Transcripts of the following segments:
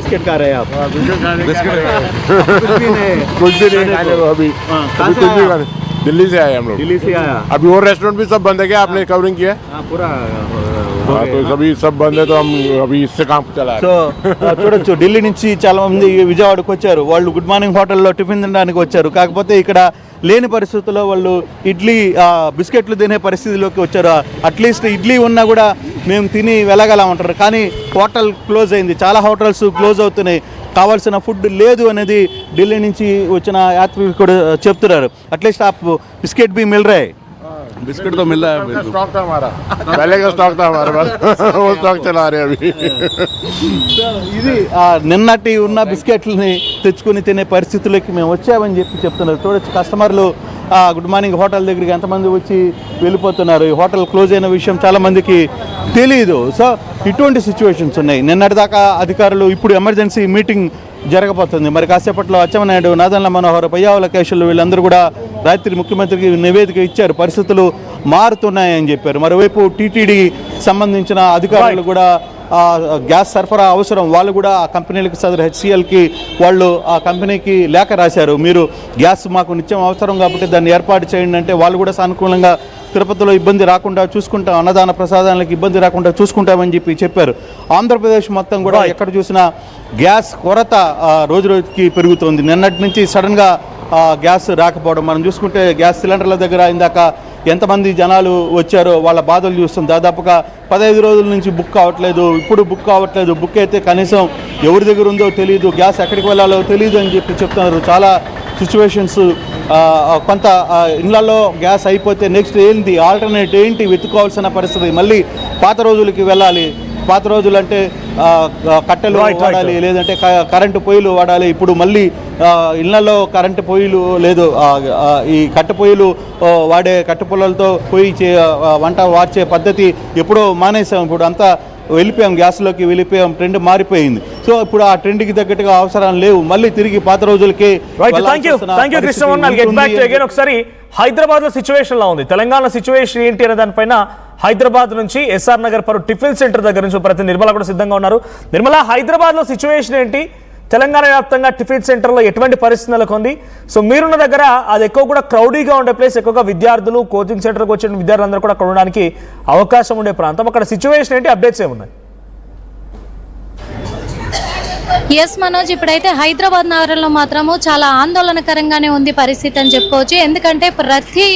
Biscuit खा रहे हैं आप? कुछ भी नहीं खाने को अभी कहाँ से आए आप? दिल्ली से आए हम लोग। दिल्ली से आया? अभी और रेस्टोरेंट भी सब बंद है क्या? आपने कवरिंग किया है? पूरा तो सभी सब बंद है, तो हम अभी इससे काम चला रहे हैं। సో చూడొచ్చు, ఢిల్లీ నుంచి చాలా మంది విజయవాడకు వచ్చారు. వాళ్ళు గుడ్ మార్నింగ్ హోటల్లో టిఫిన్ తినడానికి వచ్చారు. కాకపోతే ఇక్కడ లేని పరిస్థితుల్లో వాళ్ళు ఇడ్లీ బిస్కెట్లు తినే పరిస్థితిలోకి వచ్చారు. అట్లీస్ట్ ఇడ్లీ ఉన్నా కూడా మేము తిని వెళ్ళగలం అంటారు. కానీ హోటల్ క్లోజ్ అయింది, చాలా హోటల్స్ క్లోజ్ అవుతున్నాయి. కావాల్సిన ఫుడ్ లేదు అనేది ఢిల్లీ నుంచి వచ్చిన యాత్రికులు కూడా చెప్తున్నారు. అట్లీస్ట్ ఆ బిస్కెట్ भी मिल रहा है? बिस्किट तो मिल रहा है, स्टॉक था हमारा, पहले का स्टॉक था हमारे पास, वो स्टॉक चला रहे हैं अभी। ఇది నిన్నటి ఉన్న బిస్కెట్లని తెచ్చుకొని తినే పరిస్థితులకి మేము వచ్చామని చెప్తున్నారు. చూడొచ్చు, కస్టమర్లు గుడ్ మార్నింగ్ హోటల్ దగ్గరికి ఎంతమంది వచ్చి వెళ్ళిపోతున్నారు. ఈ హోటల్ క్లోజ్ అయిన విషయం చాలామందికి తెలియదు. సో ఇటువంటి సిచ్యువేషన్స్ ఉన్నాయి. నిన్నటిదాకా అధికారులు, ఇప్పుడు ఎమర్జెన్సీ మీటింగ్ జరగబోతుంది. మరి కాసేపట్లో అచ్చెన్నాయుడు, నాదెండ్ల మనోహర్, పయ్యావుల కేశవులు వీళ్ళందరూ కూడా రాత్రి ముఖ్యమంత్రికి నివేదిక ఇచ్చారు. పరిస్థితులు మారుతున్నాయని చెప్పారు. మరోవైపు టీటీడీ సంబంధించిన అధికారులు కూడా గ్యాస్ సరఫరా అవసరం, వాళ్ళు కూడా ఆ కంపెనీలకు సదరు హెచ్సిఎల్కి వాళ్ళు ఆ కంపెనీకి లేఖ రాశారు. మీరు గ్యాస్ మాకు నిత్యం అవసరం కాబట్టి దాన్ని ఏర్పాటు చేయండి అంటే వాళ్ళు కూడా సానుకూలంగా తిరుపతిలో ఇబ్బంది రాకుండా చూసుకుంటాం, అన్నదాన ప్రసాదాలకు ఇబ్బంది రాకుండా చూసుకుంటామని చెప్పారు. ఆంధ్రప్రదేశ్ మొత్తం కూడా ఎక్కడ చూసినా గ్యాస్ కొరత రోజు రోజుకి పెరుగుతోంది. నిన్నటి నుంచి సడన్గా గ్యాస్ రాకపోవడం మనం చూసుకుంటే, గ్యాస్ సిలిండర్ల దగ్గర ఇందాక ఎంతమంది జనాలు వచ్చారో వాళ్ళ బాధలు చూస్తాం. దాదాపుగా 15 రోజుల నుంచి బుక్ కావట్లేదు, ఇప్పుడు బుక్ కావట్లేదు. బుక్ అయితే కనీసం ఎవరి దగ్గర ఉందో తెలియదు, గ్యాస్ ఎక్కడికి వెళ్ళాలో తెలియదు అని చెప్తున్నారు. చాలా సిచ్యువేషన్స్, కొంత ఇళ్లలో గ్యాస్ అయిపోతే నెక్స్ట్ ఏంటి, ఆల్టర్నేట్ ఏంటి వెతుక్కోవాల్సిన పరిస్థితి. మళ్ళీ పాత రోజులకి వెళ్ళాలి. పాత రోజులు అంటే కట్టెలు వాడాలి, లేదంటే కరెంటు పొయ్యిలు వాడాలి. ఇప్పుడు మళ్ళీ ఇళ్లలో కరెంటు పొయ్యిలు లేదు, ఈ కట్టె పొయ్యిలు వాడే కట్టె పొయ్యిలతో వంట వార్చే పద్ధతి ఎప్పుడో మానేసాం. ఇప్పుడు అంతా వెళ్ళిపోయాం, గ్యాస్లోకి వెళ్ళిపోయాం. ట్రెండ్ మారిపోయింది. సో ఇప్పుడు ఆ ట్రెండ్కి తగ్గట్టుగా అవసరాలు లేవు. మళ్ళీ తిరిగి పాత రోజులకి. ఒకసారి హైదరాబాద్ లో సిచ్యువేషన్ లా ఉంది, తెలంగాణ సిచ్యువేషన్ ఏంటి అనే దానిపైన హైదరాబాద్ నుంచి ఎస్ఆర్ నగర్ పరు టిఫిన్ సెంటర్ దగ్గర నుంచి ప్రతి నిర్మల కూడా సిద్ధంగా ఉన్నారు. నిర్మల, హైదరాబాద్ లో సిచ్యువేషన్ ఏంటి? తెలంగాణ వ్యాప్తంగా టిఫిన్ సెంటర్లో ఎటువంటి పరిస్థితి నెలకొంది? సో మీరున్న దగ్గర అది ఎక్కువ కూడా క్రౌడీగా ఉండే ప్లేస్, ఎక్కువగా విద్యార్థులు, కోచింగ్ సెంటర్కి వచ్చిన విద్యార్థులందరూ కూడా అక్కడ ఉండడానికి అవకాశం ఉండే ప్రాంతం. అక్కడ సిచ్యువేషన్ ఏంటి, అప్డేట్స్ ఏమున్నాయి? ఎస్ మనోజ్, ఇప్పుడైతే హైదరాబాద్ నగరంలో మాత్రము చాలా ఆందోళనకరంగానే ఉంది పరిస్థితి అని చెప్పుకోవచ్చు. ఎందుకంటే ప్రతి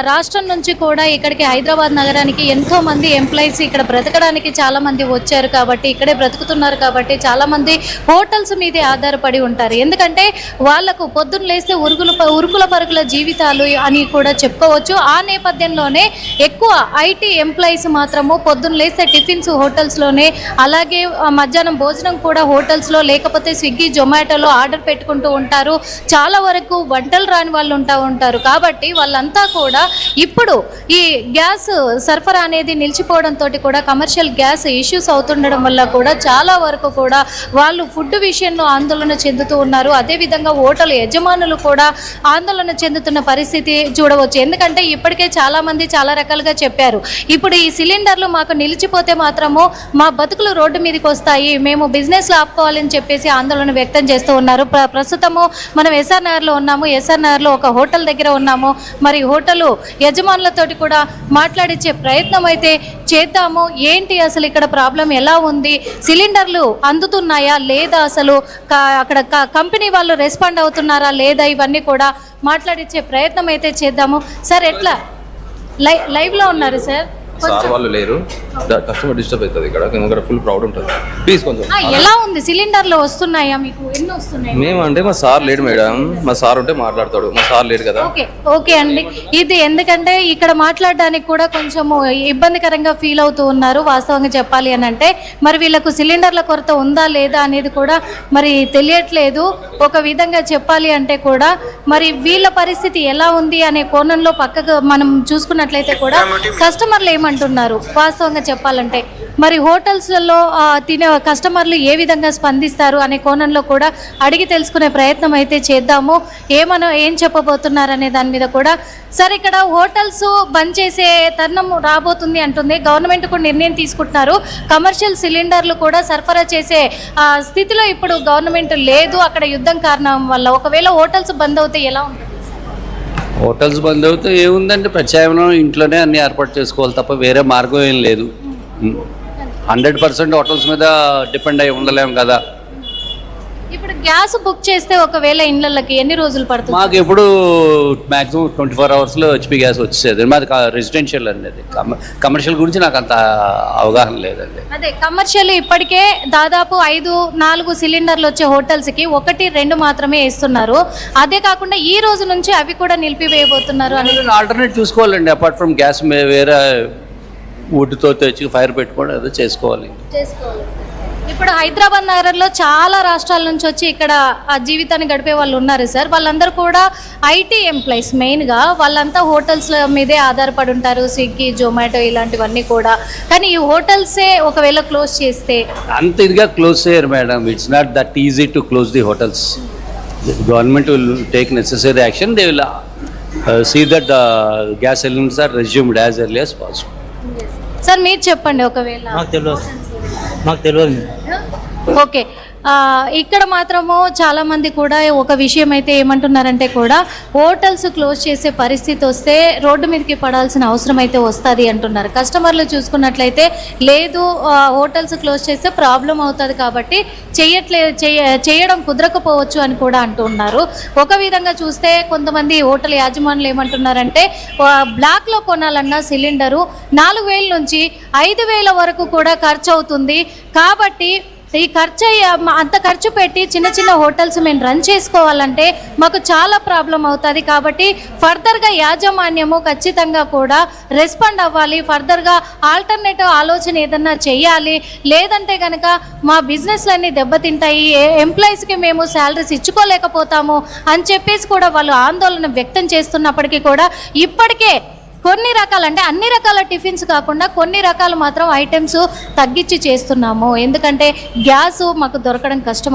రాష్ట్రం నుంచి కూడా ఇక్కడికి హైదరాబాద్ నగరానికి ఎంతో మంది ఎంప్లాయీస్ ఇక్కడ బ్రతకడానికి చాలా మంది వచ్చారు కాబట్టి, ఇక్కడే బ్రతుకుతున్నారు కాబట్టి చాలా మంది హోటల్స్ మీదే ఆధారపడి ఉంటారు. ఎందుకంటే వాళ్లకు పొద్దున్న లేస్తే ఉరుకుల పరుగుల జీవితాలు అని కూడా చెప్పుకోవచ్చు. ఆ నేపథ్యంలోనే ఎక్కువ ఐటీ ఎంప్లాయీస్ మాత్రము పొద్దున్న లేస్తే టిఫిన్స్ హోటల్స్లోనే, అలాగే మధ్యాహ్నం భోజనం కూడా హోటల్స్లో, లేకపోతే స్విగ్గీ, జొమాటోలో ఆర్డర్ పెట్టుకుంటూ ఉంటారు. చాలా వరకు వంటలు రాని వాళ్ళు ఉంటారు. కాబట్టి వాళ్ళంతా కూడా ఇప్పుడు ఈ గ్యాస్ సరఫరా అనేది నిలిచిపోవడంతో కూడా కమర్షియల్ గ్యాస్ ఇష్యూస్ అవుతుండడం వల్ల కూడా చాలా వరకు కూడా వాళ్ళు ఫుడ్ విషయంలో ఆందోళన చెందుతూ ఉన్నారు. అదేవిధంగా హోటల్ యజమానులు కూడా ఆందోళన చెందుతున్న పరిస్థితి చూడవచ్చు. ఎందుకంటే ఇప్పటికే చాలా మంది చాలా రకాలుగా చెప్పారు, ఇప్పుడు ఈ సిలిండర్లు మాకు నిలిచిపోతే మాత్రము మా బతుకులు రోడ్డు మీదకి వస్తాయి, మేము బిజినెస్లో ఆపుకోవాలని చెప్పేసి ఆందోళన వ్యక్తం చేస్తూ ఉన్నారు. ప్రస్తుతము మనం ఎస్ఆర్ నగర్లో ఉన్నాము. ఎస్ఆర్ నగర్లో ఒక హోటల్ దగ్గర ఉన్నాము. మరి హోటల్ యజమానులతోటి కూడా మాట్లాడించే ప్రయత్నం అయితే చేద్దాము. ఏంటి అసలు ఇక్కడ ప్రాబ్లం ఎలా ఉంది, సిలిండర్లు అందుతున్నాయా లేదా, అసలు అక్కడ కంపెనీ వాళ్ళు రెస్పాండ్ అవుతున్నారా లేదా, ఇవన్నీ కూడా మాట్లాడించే ప్రయత్నం అయితే చేద్దాము. సార్, ఎట్లా లైవ్లో ఉన్నారు సార్? సార్ వాళ్ళు లేరు, కస్టమర్ డిస్టర్బ్ అవుతుంది ఇక్కడ ఫుల్ ప్రౌడ్ ఉంటుంది. ప్లీజ్ కొంచెం ఎలా ఉంది, సిలిండర్లు వస్తున్నాయా మీకు? ఎన్ని వస్తున్నాయి? మేము అంటే మా సార్ లేడు మేడం, మా సార్ ఉంటే మాట్లాడతాడు, మా సార్ లేడు కదా. ఓకే అండి, ఇది ఎందుకంటే ఇక్కడ మాట్లాడడానికి కూడా కొంచెం ఇబ్బందికరంగా ఫీల్ అవుతూ ఉన్నారు వాస్తవంగా చెప్పాలి అని అంటే. మరి వీళ్ళకు సిలిండర్ల కొరత ఉందా లేదా అనేది కూడా మరి తెలియట్లేదు. ఒక విధంగా చెప్పాలి అంటే కూడా మరి వీళ్ళ పరిస్థితి ఎలా ఉంది అనే కోణంలో పక్కకు మనం చూసుకున్నట్లయితే కూడా కస్టమర్లు చేయమంటున్నారు వాస్తవంగా చెప్పాలంటే. మరి హోటల్స్లలో తినే కస్టమర్లు ఏ విధంగా స్పందిస్తారు అనే కోణంలో కూడా అడిగి తెలుసుకునే ప్రయత్నం అయితే చేద్దాము. ఏం చెప్పబోతున్నారు అనే దాని మీద కూడా. సార్, ఇక్కడ హోటల్స్ బంద్ చేసే తరుణం రాబోతుంది అంటుంది గవర్నమెంట్ కూడా నిర్ణయం తీసుకుంటున్నారు. కమర్షియల్ సిలిండర్లు కూడా సరఫరా చేసే స్థితిలో ఇప్పుడు గవర్నమెంట్ లేదు అక్కడ యుద్ధం కారణం వల్ల. ఒకవేళ హోటల్స్ బంద్ అవుతే ఎలా ఉంటుంది? హోటల్స్ బంద్ అవుతే ఏముందంటే ప్రత్యామ్నాయం ఇంట్లోనే అన్ని ఏర్పాటు చేసుకోవాలి తప్ప వేరే మార్గం ఏం లేదు. 100% హోటల్స్ మీద డిపెండ్ అయి ఉండలేము కదా. ఇప్పుడు గ్యాస్ బుక్ చేస్తే ఒకవేళ ఇళ్ళకి ఎన్ని రోజులు పడుతుంది? మాకు ఎప్పుడు మ్యాక్సిమం 24 అవర్స్లో హెచ్పి గ్యాస్ వచ్చేది. మాది రెసిడెన్షియల్ అనేది, కమర్షియల్ గురించి నాకు అంత అవగాహన లేదండి. అదే కమర్షియల్ ఇప్పటికే దాదాపు 5-4 సిలిండర్లు వచ్చే హోటల్స్కి 1-2 మాత్రమే ఇస్తున్నారు. అదే కాకుండా ఈ రోజు నుంచి అవి కూడా నిలిపివేయబోతున్నారు అని ఆల్టర్నేట్ చూసుకోవాలండి. అపార్ట్ ఫ్రమ్ గ్యాస్ వేరే వుడ్తో తెచ్చి ఫైర్ పెట్టుకోవడం ఏదో చేసుకోవాలి. ఇప్పుడు హైదరాబాద్ నగరంలో చాలా రాష్ట్రాల నుంచి వచ్చి ఇక్కడ ఆ జీవితాన్ని గడిపే వాళ్ళు ఉన్నారు సార్. వాళ్ళందరూ కూడా ఐటీ ఎంప్లాయీస్ మెయిన్గా. వాళ్ళంతా హోటల్స్ల మీదే ఆధారపడి ఉంటారు, స్విగ్గీ, జొమాటో ఇలాంటివన్నీ కూడా. కానీ ఈ హోటల్సే ఒకవేళ క్లోజ్ చేస్తే అంత ఇదిగా క్లోజ్ చేయరు madam. It's not that easy to close the hotels. Government will take necessary action. They will see that gas cylinders are resumed as early as possible. Sir, మీరు చెప్పండి. ఒకవేళ మాకు తెలియదు. ఓకే, ఇక్కడ మాత్రము చాలామంది కూడా ఒక విషయం అయితే ఏమంటున్నారంటే కూడా హోటల్స్ క్లోజ్ చేసే పరిస్థితి వస్తే రోడ్డు మీదకి పడాల్సిన అవసరం అయితే వస్తుంది అంటున్నారు. కస్టమర్లు చూసుకున్నట్లయితే లేదు, హోటల్స్ క్లోజ్ చేస్తే ప్రాబ్లం అవుతుంది కాబట్టి చేయడం కుదరకపోవచ్చు అని కూడా అంటున్నారు. ఒక విధంగా చూస్తే కొంతమంది హోటల్ యాజమానులు ఏమంటున్నారంటే బ్లాక్లో కొనాలన్నా సిలిండరు 4,000 నుంచి 5,000 వరకు కూడా ఖర్చు అవుతుంది. కాబట్టి ఈ అంత ఖర్చు పెట్టి చిన్న చిన్న హోటల్స్ మేము రన్ చేసుకోవాలంటే మాకు చాలా ప్రాబ్లం అవుతుంది. కాబట్టి ఫర్దర్గా యాజమాన్యము ఖచ్చితంగా కూడా రెస్పాండ్ అవ్వాలి. ఫర్దర్గా ఆల్టర్నేటివ్ ఆలోచన ఏదన్నా చేయాలి. లేదంటే కనుక మా బిజినెస్లన్నీ దెబ్బతింటాయి, ఎంప్లాయీస్కి మేము శాలరీస్ ఇచ్చుకోలేకపోతాము అని చెప్పేసి కూడా వాళ్ళు ఆందోళన వ్యక్తం చేస్తున్నప్పటికీ కూడా ఇప్పటికే కొన్ని రకాలు, అంటే అన్ని రకాల టిఫిన్స్ కాకుండా కొన్ని రకాలు మాత్రం ఐటమ్స్ తగ్గించి చేస్తున్నాము. ఎందుకంటే గ్యాస్ మాకు దొరకడం కష్టం.